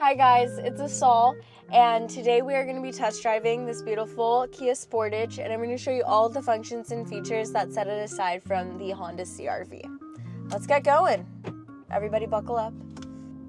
Hi guys, it's Asal, and today we are going to be test driving this beautiful Kia Sportage, and I'm going to show you all the functions and features that set it aside from the Honda CR-V. Let's get going. Everybody buckle up.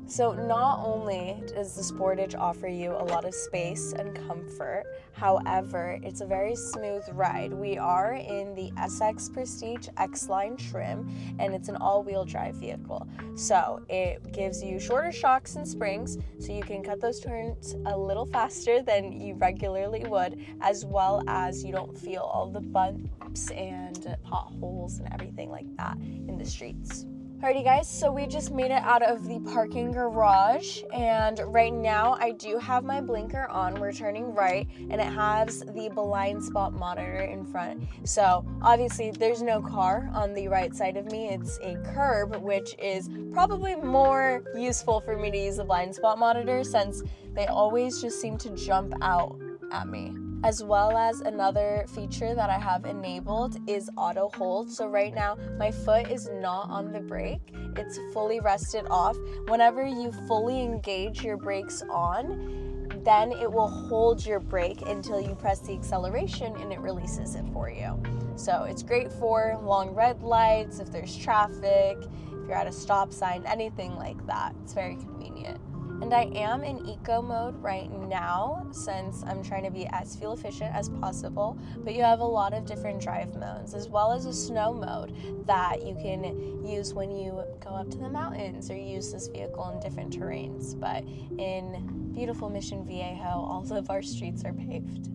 So not only does the Sportage offer you a lot of space and comfort, however, it's a very smooth ride. We are in the SX Prestige X-Line trim, and it's an all-wheel drive vehicle. So it gives you shorter shocks and springs, so you can cut those turns a little faster than you regularly would, as well as you don't feel all the bumps and potholes and everything like that in the streets. Alrighty guys, so we just made it out of the parking garage, and right now I do have my blinker on. We're turning right, and it has the blind spot monitor in front. So obviously there's no car on the right side of me. It's a curb, which is probably more useful for me to use the blind spot monitor since they always just seem to jump out at me. As well as another feature that I have enabled is auto hold. So right now my foot is not on the brake, it's fully rested off. Whenever you fully engage your brakes on, then it will hold your brake until you press the acceleration and it releases it for you. So it's great for long red lights, if there's traffic, if you're at a stop sign, anything like that. It's very convenient. And I am in eco mode right now since I'm trying to be as fuel efficient as possible, but you have a lot of different drive modes as well as a snow mode that you can use when you go up to the mountains or use this vehicle in different terrains. But in beautiful Mission Viejo, all of our streets are paved.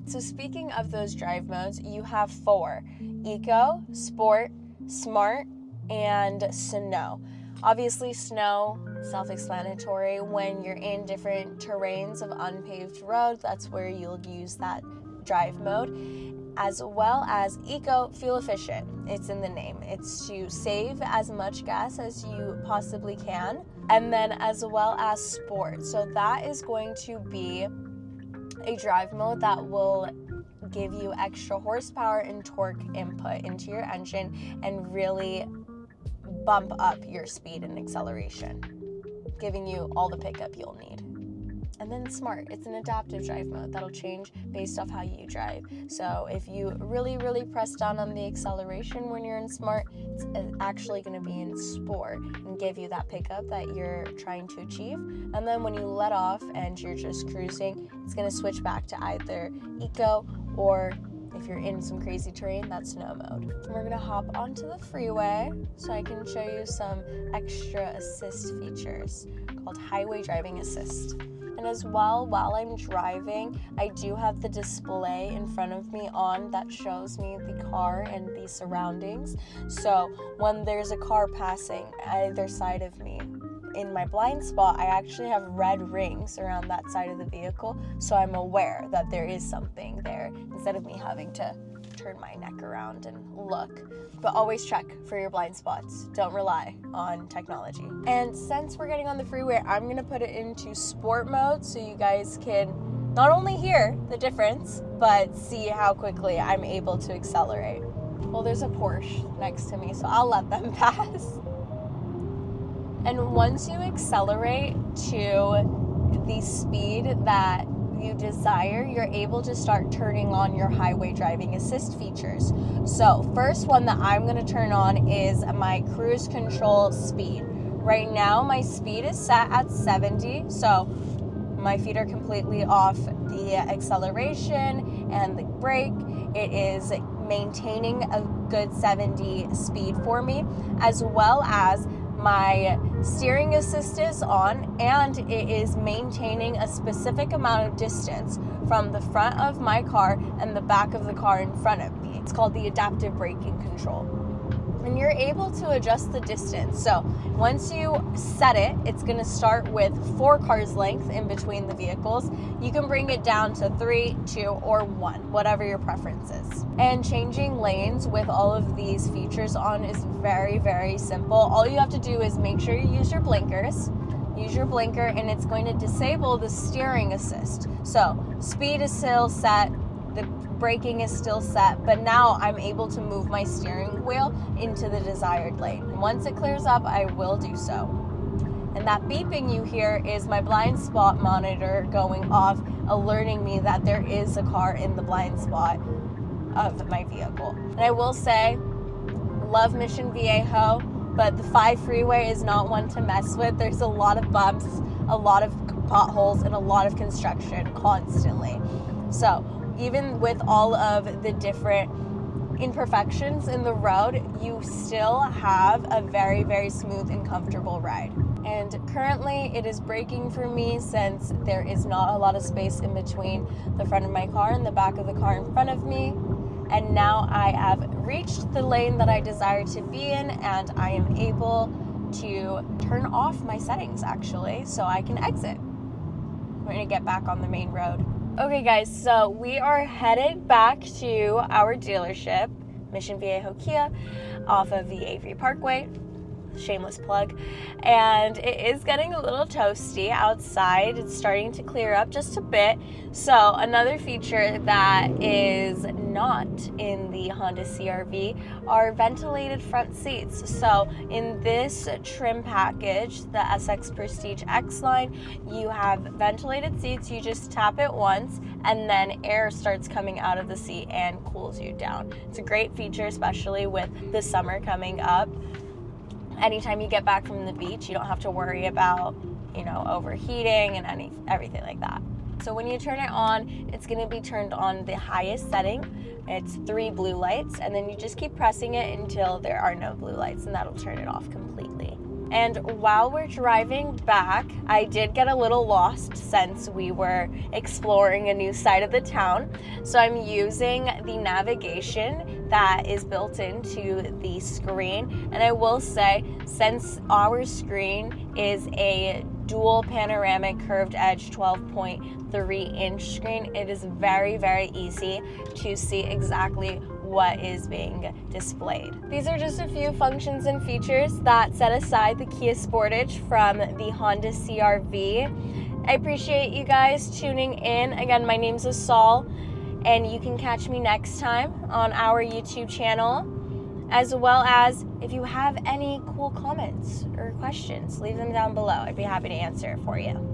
So speaking of those drive modes, you have 4: Eco, Sport, Smart, and Snow. Obviously, snow, self-explanatory. When you're in different terrains of unpaved road, that's where you'll use that drive mode. As well as eco, fuel efficient. It's in the name. It's to save as much gas as you possibly can. And then as well as sport. So that is going to be a drive mode that will give you extra horsepower and torque input into your engine and really bump up your speed and acceleration, giving you all the pickup you'll need. And then Smart, it's an adaptive drive mode that'll change based off how you drive. So if you really press down on the acceleration when you're in Smart, it's actually going to be in Sport and give you that pickup that you're trying to achieve. And then when you let off and you're just cruising, it's going to switch back to either Eco or if you're in some crazy terrain, that's snow mode. And we're gonna hop onto the freeway so I can show you some extra assist features called Highway Driving Assist. And as well, while I'm driving, I do have the display in front of me on that shows me the car and the surroundings. So when there's a car passing either side of me, in my blind spot, I actually have red rings around that side of the vehicle, so I'm aware that there is something there instead of me having to turn my neck around and look. But always check for your blind spots. Don't rely on technology. And since we're getting on the freeway, I'm gonna put it into sport mode so you guys can not only hear the difference, but see how quickly I'm able to accelerate. Well, there's a Porsche next to me, so I'll let them pass. And once you accelerate to the speed that you desire, you're able to start turning on your highway driving assist features. So first one that I'm going to turn on is my cruise control speed. Right now my speed is set at 70, so my feet are completely off the acceleration and the brake. It is maintaining a good 70 speed for me, as well as my steering assist is on, and it is maintaining a specific amount of distance from the front of my car and the back of the car in front of me. It's called the adaptive braking control. And you're able to adjust the distance. So once you set it, it's going to start with 4 cars length in between the vehicles. You can bring it down to 3, 2, or 1, whatever your preference is. And changing lanes with all of these features on is very simple. All you have to do is make sure you use your blinkers. Use your blinker, and it's going to disable the steering assist. So speed is still set, the braking is still set, but now I'm able to move my steering wheel into the desired lane. Once it clears up, I will do so. And that beeping you hear is my blind spot monitor going off, alerting me that there is a car in the blind spot of my vehicle. And I will say, love Mission Viejo, but the 5 freeway is not one to mess with. There's a lot of bumps, a lot of potholes, and a lot of construction constantly. So even with all of the different imperfections in the road, you still have a very, very smooth and comfortable ride. And currently it is braking for me since there is not a lot of space in between the front of my car and the back of the car in front of me. And now I have reached the lane that I desire to be in, and I am able to turn off my settings actually, so I can exit. We're gonna get back on the main road. Okay guys, so we are headed back to our dealership, Mission Viejo Kia, off of the Avery Parkway. Shameless plug. And it is getting a little toasty outside. It's starting to clear up just a bit. So another feature that is not in the Honda CR-V are ventilated front seats. So in this trim package, the SX Prestige X line, you have ventilated seats. You just tap it once and then air starts coming out of the seat and cools you down. It's a great feature, especially with the summer coming up. Anytime you get back from the beach, you don't have to worry about, overheating and everything like that. So when you turn it on, it's going to be turned on the highest setting. It's 3 blue lights, and then you just keep pressing it until there are no blue lights, and that'll turn it off completely. And while we're driving back, I did get a little lost since we were exploring a new side of the town. So I'm using the navigation that is built into the screen. And I will say, since our screen is a dual panoramic curved edge 12.3-inch screen, it is very, very easy to see exactly what is being displayed. These are just a few functions and features that set aside the Kia Sportage from the Honda CR-V. I appreciate you guys tuning in. Again, my name's Asal, and you can catch me next time on our YouTube channel, as well as if you have any cool comments or questions, leave them down below. I'd be happy to answer it for you.